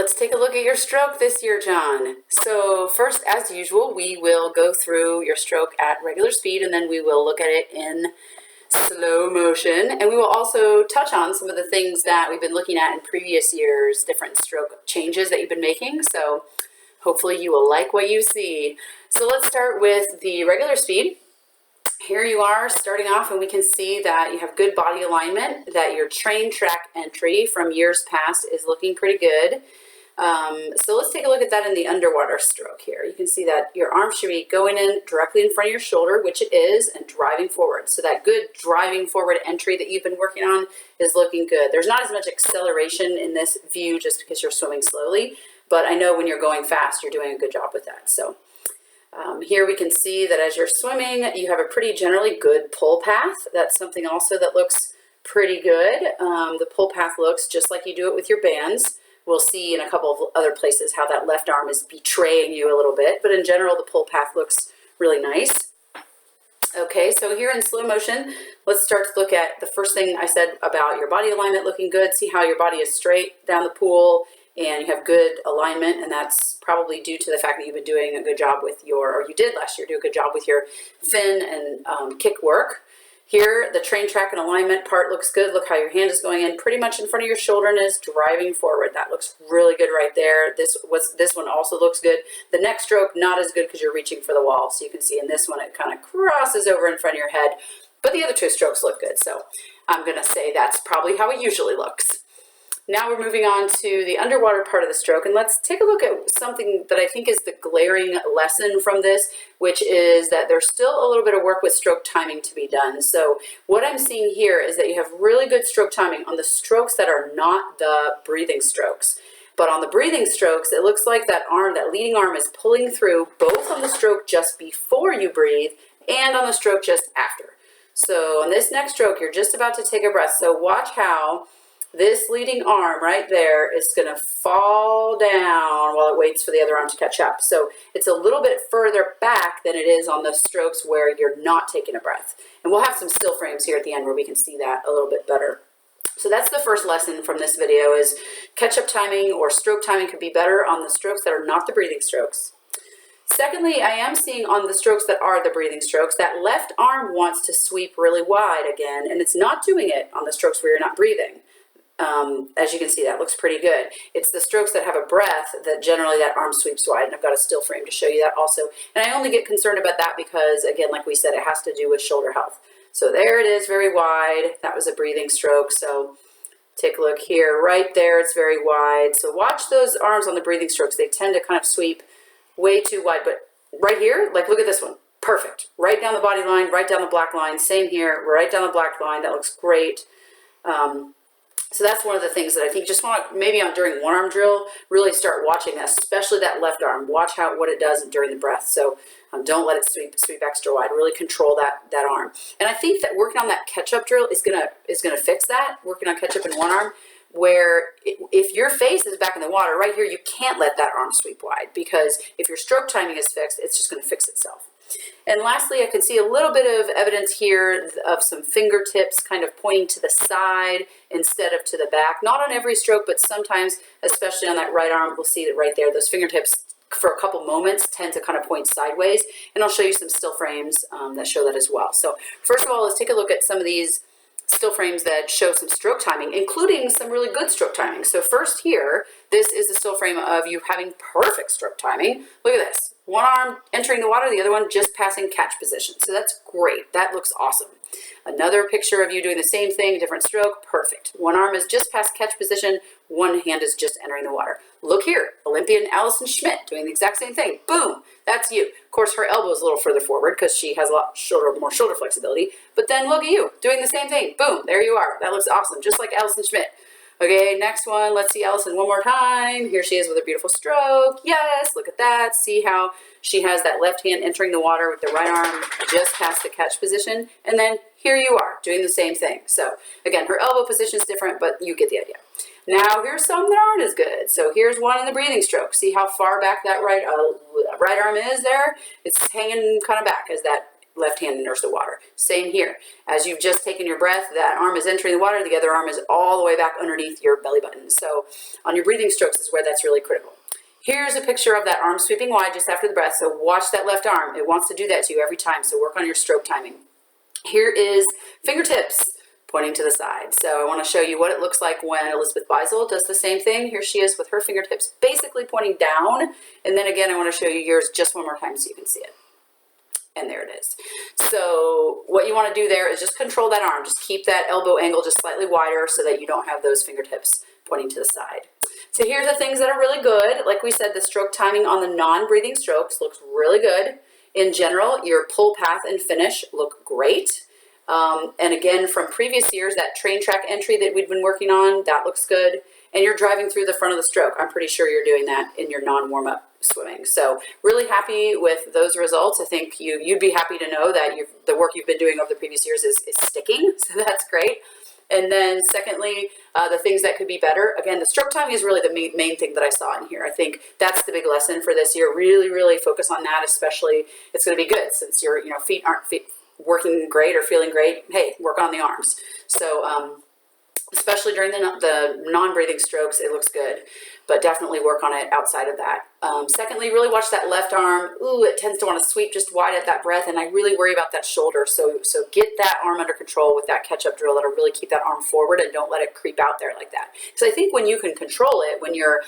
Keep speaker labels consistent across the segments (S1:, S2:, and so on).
S1: let's take a look at your stroke this year, John. So first, as usual, we will go through your stroke at regular speed, and then we will look at it in slow motion. And we will also touch on some of the things that we've been looking at in previous years, different stroke changes that you've been making. So hopefully you will like what you see. So let's start with the regular speed. Here you are starting off, and we can see that you have good body alignment, that your train track entry from years past is looking pretty good. So let's take a look at that in the underwater stroke here. You can see that your arm should be going in directly in front of your shoulder, which it is, and driving forward. So that good driving forward entry that you've been working on is looking good. There's not as much acceleration in this view just because you're swimming slowly, but I know when you're going fast, you're doing a good job with that. So here we can see that as you're swimming, you have a pretty generally good pull path. That's something also that looks pretty good. The pull path looks just like you do it with your bands. We'll see in a couple of other places how that left arm is betraying you a little bit, but in general, the pull path looks really nice. Okay, so here in slow motion, let's start to look at the first thing I said about your body alignment looking good. See how your body is straight down the pool and you have good alignment, and that's probably due to the fact that you've been doing a good job with your, or you did last year, do a good job with your fin and kick work. Here, the train track and alignment part looks good. Look how your hand is going in pretty much in front of your shoulder and is driving forward. That looks really good right there. This one also looks good. The next stroke, not as good because you're reaching for the wall. So you can see in this one, it kind of crosses over in front of your head, but the other two strokes look good. So I'm gonna say that's probably how it usually looks. Now we're moving on to the underwater part of the stroke, and let's take a look at something that I think is the glaring lesson from this, which is that there's still a little bit of work with stroke timing to be done. So what I'm seeing here is that you have really good stroke timing on the strokes that are not the breathing strokes. But on the breathing strokes, it looks like that arm, that leading arm is pulling through both on the stroke just before you breathe and on the stroke just after. So on this next stroke, you're just about to take a breath. So watch how this leading arm right there is going to fall down while it waits for the other arm to catch up. So it's a little bit further back than it is on the strokes where you're not taking a breath. And we'll have some still frames here at the end where we can see that a little bit better. So that's the first lesson from this video, is catch-up timing or stroke timing could be better on the strokes that are not the breathing strokes. Secondly, I am seeing on the strokes that are the breathing strokes, that left arm wants to sweep really wide again, and it's not doing it on the strokes where you're not breathing. As you can see, that looks pretty good. It's the strokes that have a breath that generally that arm sweeps wide, and I've got a still frame to show you that also. And I only get concerned about that because, again, like we said, it has to do with shoulder health. So there it is, very wide. That was a breathing stroke. So take a look here, right there, it's very wide. So watch those arms on the breathing strokes. They tend to kind of sweep way too wide, but right here, like look at this one, perfect. Right down the body line, right down the black line, same here, right down the black line, that looks great. So that's one of the things that I think just want to, maybe during one arm drill, really start watching that, especially that left arm. Watch what it does during the breath. So don't let it sweep extra wide. Really control that arm. And I think that working on that catch-up drill is gonna fix that. Working on catch-up in one arm, where if your face is back in the water, right here, you can't let that arm sweep wide, because if your stroke timing is fixed, it's just going to fix itself. And lastly, I can see a little bit of evidence here of some fingertips kind of pointing to the side instead of to the back. Not on every stroke, but sometimes, especially on that right arm, we'll see that right there, those fingertips for a couple moments tend to kind of point sideways. And I'll show you some still frames that show that as well. So first of all, let's take a look at some of these still frames that show some stroke timing, including some really good stroke timing. So first here, this is the still frame of you having perfect stroke timing. Look at this. One arm entering the water, the other one just passing catch position. So that's great. That looks awesome. Another picture of you doing the same thing, different stroke, perfect. One arm is just past catch position, one hand is just entering the water. Look here, Olympian Allison Schmidt doing the exact same thing. Boom, that's you. Of course, her elbow is a little further forward because she has a lot more shoulder flexibility. But then look at you doing the same thing. Boom, there you are. That looks awesome, just like Allison Schmidt. Okay, next one, let's see Allison one more time. Here she is with a beautiful stroke. Yes, look at that. See how she has that left hand entering the water with the right arm just past the catch position. And then here you are doing the same thing. So again, her elbow position is different, but you get the idea. Now here's some that aren't as good. So here's one in the breathing stroke. See how far back that right arm is there? It's hanging kind of back as that left hand enters the water. Same here. As you've just taken your breath, that arm is entering the water, the other arm is all the way back underneath your belly button. So on your breathing strokes is where that's really critical. Here's a picture of that arm sweeping wide just after the breath. So watch that left arm. It wants to do that to you every time. So work on your stroke timing. Here is fingertips pointing to the side. So I want to show you what it looks like when Elizabeth Beisel does the same thing. Here she is with her fingertips basically pointing down. And then again, I want to show you yours just one more time so you can see it. And there it is. So what you want to do there is just control that arm. Just keep that elbow angle just slightly wider so that you don't have those fingertips pointing to the side. So here's the things that are really good. Like we said, the stroke timing on the non-breathing strokes looks really good. In general, your pull, path, and finish look great. And again, from previous years, that train track entry that we've been working on, that looks good. And you're driving through the front of the stroke. I'm pretty sure you're doing that in your non-warm-up swimming. So really happy with those results. I think you'd be happy to know that the work you've been doing over the previous years is sticking. So that's great. And then secondly, the things that could be better. Again, the stroke timing is really the main thing that I saw in here. I think that's the big lesson for this year. Really, really focus on that, especially it's going to be good since your feet aren't working great or feeling great. Hey, work on the arms. So especially during the non-breathing strokes, it looks good, but definitely work on it outside of that. Secondly, really watch that left arm. Ooh, it tends to want to sweep just wide at that breath, and I really worry about that shoulder. So get that arm under control with that catch-up drill. That'll really keep that arm forward and don't let it creep out there like that. Because I think when you can control it, when you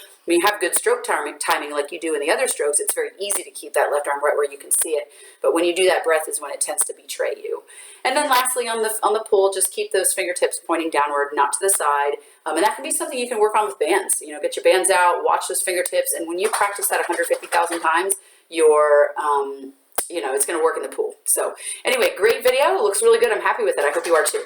S1: have good stroke timing like you do in the other strokes, it's very easy to keep that left arm right where you can see it. But when you do that breath is when it tends to betray you. And then lastly, on the pull, just keep those fingertips pointing downward, not to the side. And that can be something you can work on with bands. Get your bands out, watch those fingertips, and when you practice that 150,000 times, it's going to work in the pool. So anyway, great video. It looks really good. I'm happy with it. I hope you are too.